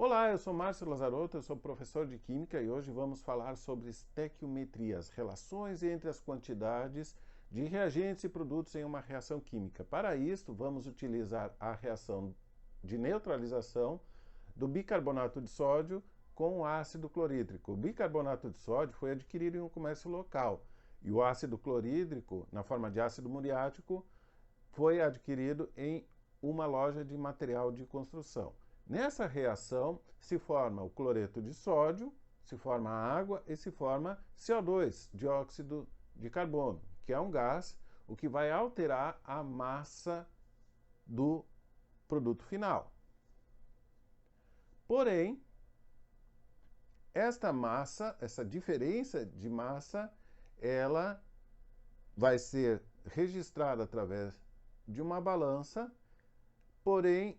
Olá, eu sou Márcio Lazarotto, eu sou professor de Química e hoje vamos falar sobre estequiometria, as relações entre as quantidades de reagentes e produtos em uma reação química. Para isso, vamos utilizar a reação de neutralização do bicarbonato de sódio com o ácido clorídrico. O bicarbonato de sódio foi adquirido em um comércio local e o ácido clorídrico, na forma de ácido muriático, foi adquirido em uma loja de material de construção. Nessa reação se forma o cloreto de sódio, se forma a água e se forma CO2, dióxido de carbono, que é um gás, o que vai alterar a massa do produto final. Porém, esta massa, essa diferença de massa, ela vai ser registrada através de uma balança, porém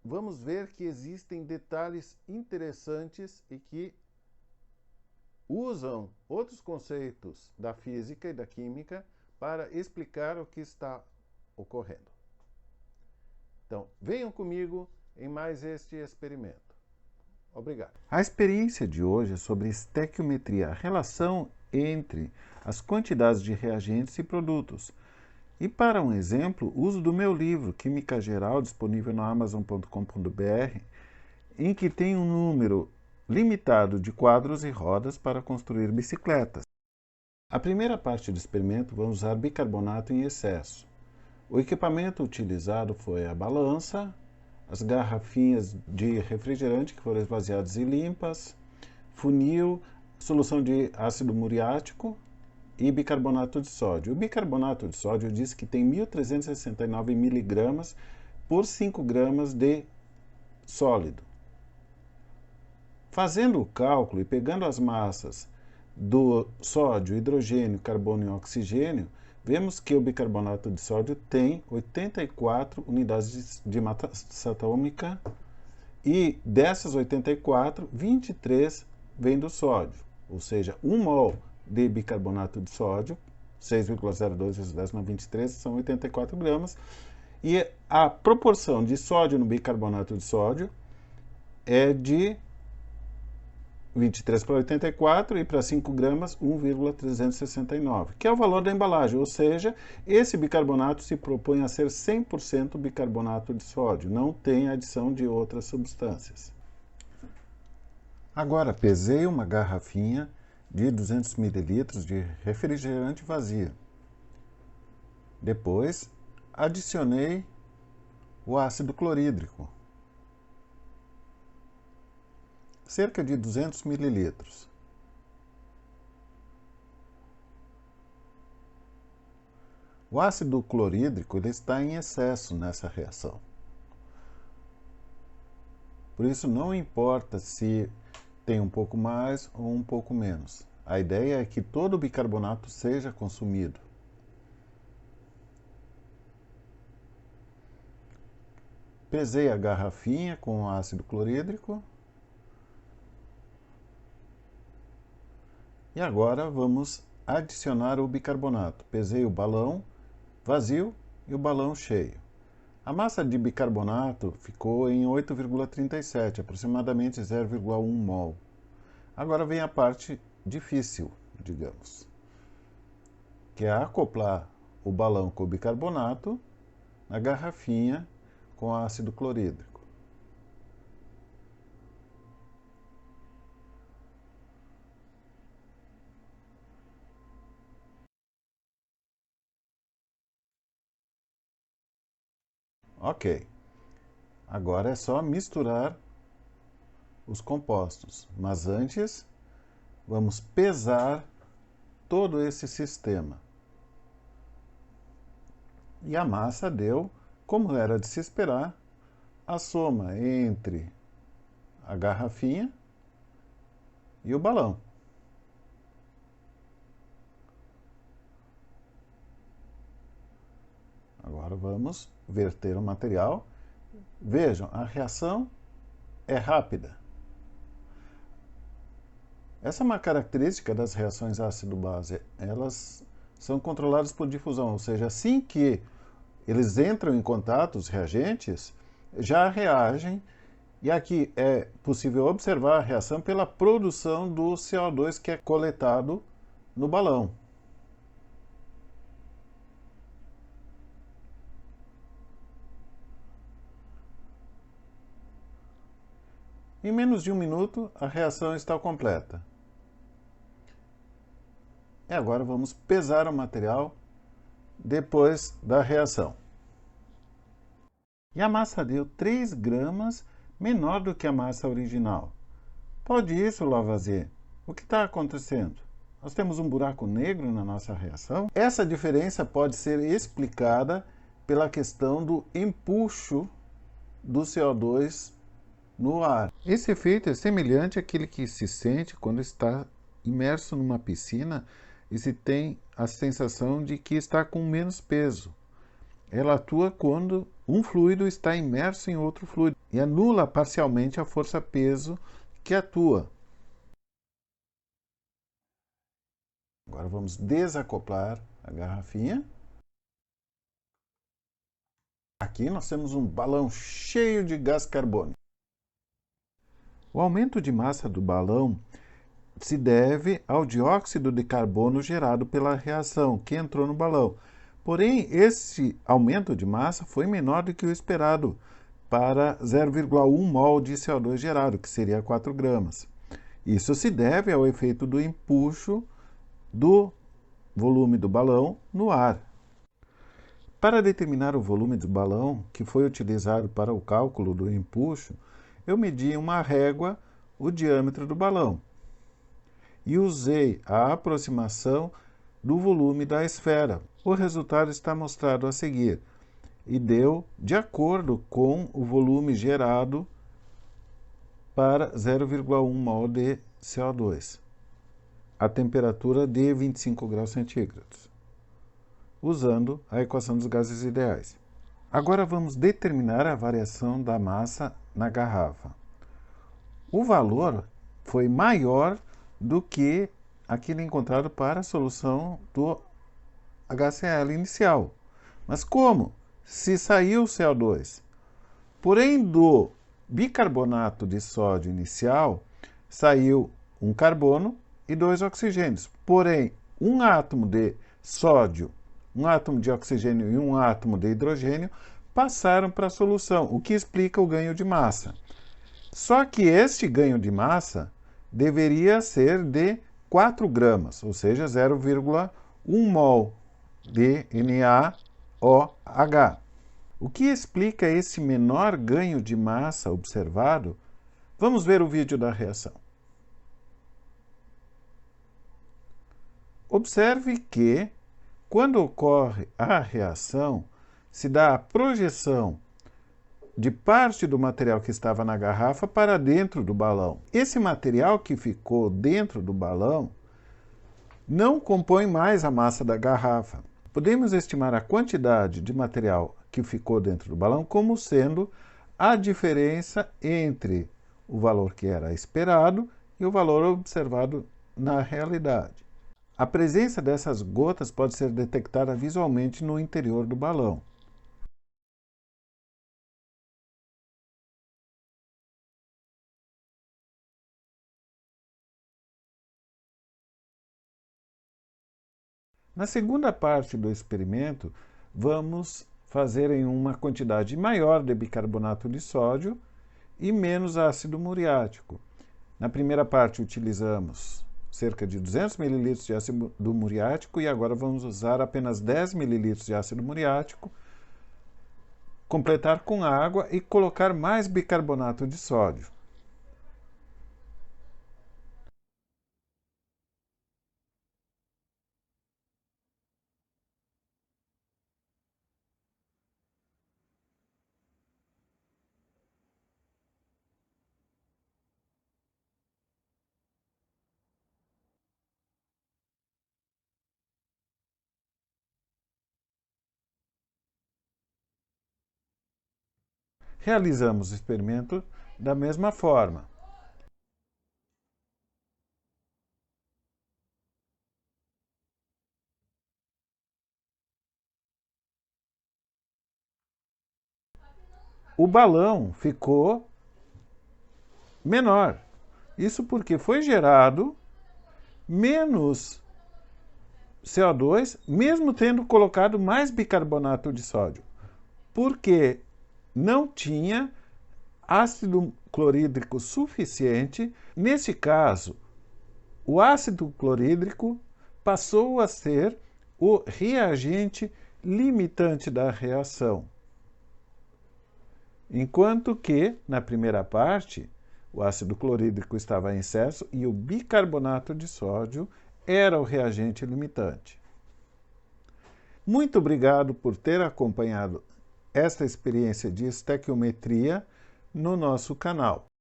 vamos ver que existem detalhes interessantes e que usam outros conceitos da física e da química para explicar o que está ocorrendo. Então, venham comigo em mais este experimento. Obrigado. A experiência de hoje é sobre estequiometria, a relação entre as quantidades de reagentes e produtos. E para um exemplo, uso do meu livro Química Geral, disponível no amazon.com.br, em que tem um número limitado de quadros e rodas para construir bicicletas. A primeira parte do experimento vamos usar bicarbonato em excesso. O equipamento utilizado foi a balança, as garrafinhas de refrigerante que foram esvaziadas e limpas, funil, solução de ácido muriático e bicarbonato de sódio. O bicarbonato de sódio diz que tem 1.369 miligramas por 5 gramas de sólido. Fazendo o cálculo e pegando as massas do sódio, hidrogênio, carbono e oxigênio, vemos que o bicarbonato de sódio tem 84 unidades de massa atômica e dessas 84, 23 vêm do sódio, ou seja, 1 mol de bicarbonato de sódio, 6,02 vezes 10 na 23, são 84 gramas, e a proporção de sódio no bicarbonato de sódio é de 23 para 84 e para 5 gramas 1,369, que é o valor da embalagem, ou seja, esse bicarbonato se propõe a ser 100% bicarbonato de sódio, não tem adição de outras substâncias. Agora, pesei uma garrafinha de 200 ml de refrigerante vazia. Depois, adicionei o ácido clorídrico, cerca de 200 ml. O ácido clorídrico ele está em excesso nessa reação. Por isso não importa se tem um pouco mais ou um pouco menos. A ideia é que todo o bicarbonato seja consumido. Pesei a garrafinha com ácido clorídrico. E agora vamos adicionar o bicarbonato. Pesei o balão vazio e o balão cheio. A massa de bicarbonato ficou em 8,37, aproximadamente 0,1 mol. Agora vem a parte difícil, digamos, que é acoplar o balão com o bicarbonato na garrafinha com ácido clorídrico. Ok, agora é só misturar os compostos, mas antes vamos pesar todo esse sistema. E a massa deu, como era de se esperar, a soma entre a garrafinha e o balão. Agora vamos verter o material. Vejam, a reação é rápida. Essa é uma característica das reações ácido-base. Elas são controladas por difusão, ou seja, assim que eles entram em contato, os reagentes, já reagem E aqui é possível observar a reação pela produção do CO2 que é coletado no balão. Em menos de um minuto, a reação está completa. E agora vamos pesar o material depois da reação. E a massa deu 3 gramas, menor do que a massa original. Pode isso, Lavoisier? O que está acontecendo? Nós temos um buraco negro na nossa reação? Essa diferença pode ser explicada pela questão do empuxo do CO2 no ar. Esse efeito é semelhante àquele que se sente quando está imerso numa piscina e se tem a sensação de que está com menos peso. Ela atua quando um fluido está imerso em outro fluido e anula parcialmente a força-peso que atua. Agora vamos desacoplar a garrafinha. Aqui nós temos um balão cheio de gás carbônico. O aumento de massa do balão se deve ao dióxido de carbono gerado pela reação que entrou no balão. Porém, esse aumento de massa foi menor do que o esperado para 0,1 mol de CO2 gerado, que seria 4 gramas. Isso se deve ao efeito do empuxo do volume do balão no ar. Para determinar o volume do balão, que foi utilizado para o cálculo do empuxo, eu medi em uma régua o diâmetro do balão e usei a aproximação do volume da esfera. O resultado está mostrado a seguir e deu de acordo com o volume gerado para 0,1 mol de CO2, a temperatura de 25 graus centígrados, usando a equação dos gases ideais. Agora vamos determinar a variação da massa na garrafa. O valor foi maior do que aquele encontrado para a solução do HCl inicial. Mas como? Se saiu o CO2. Porém, do bicarbonato de sódio inicial, saiu um carbono e 2 oxigênios. Porém, um átomo de sódio, um átomo de oxigênio e um átomo de hidrogênio passaram para a solução, o que explica o ganho de massa. Só que este ganho de massa deveria ser de 4 gramas, ou seja, 0,1 mol de NaOH. O que explica esse menor ganho de massa observado? Vamos ver o vídeo da reação. Observe que, quando ocorre a reação, se dá a projeção de parte do material que estava na garrafa para dentro do balão. Esse material que ficou dentro do balão não compõe mais a massa da garrafa. Podemos estimar a quantidade de material que ficou dentro do balão como sendo a diferença entre o valor que era esperado e o valor observado na realidade. A presença dessas gotas pode ser detectada visualmente no interior do balão. Na segunda parte do experimento, vamos fazer em uma quantidade maior de bicarbonato de sódio e menos ácido muriático. Na primeira parte utilizamos cerca de 200 ml de ácido muriático e agora vamos usar apenas 10 ml de ácido muriático, completar com água e colocar mais bicarbonato de sódio. Realizamos o experimento da mesma forma. O balão ficou menor. Isso porque foi gerado menos CO2, mesmo tendo colocado mais bicarbonato de sódio, porque não tinha ácido clorídrico suficiente. Nesse caso, o ácido clorídrico passou a ser o reagente limitante da reação. Enquanto que, na primeira parte, o ácido clorídrico estava em excesso e o bicarbonato de sódio era o reagente limitante. Muito obrigado por ter acompanhado esta experiência de estequiometria no nosso canal.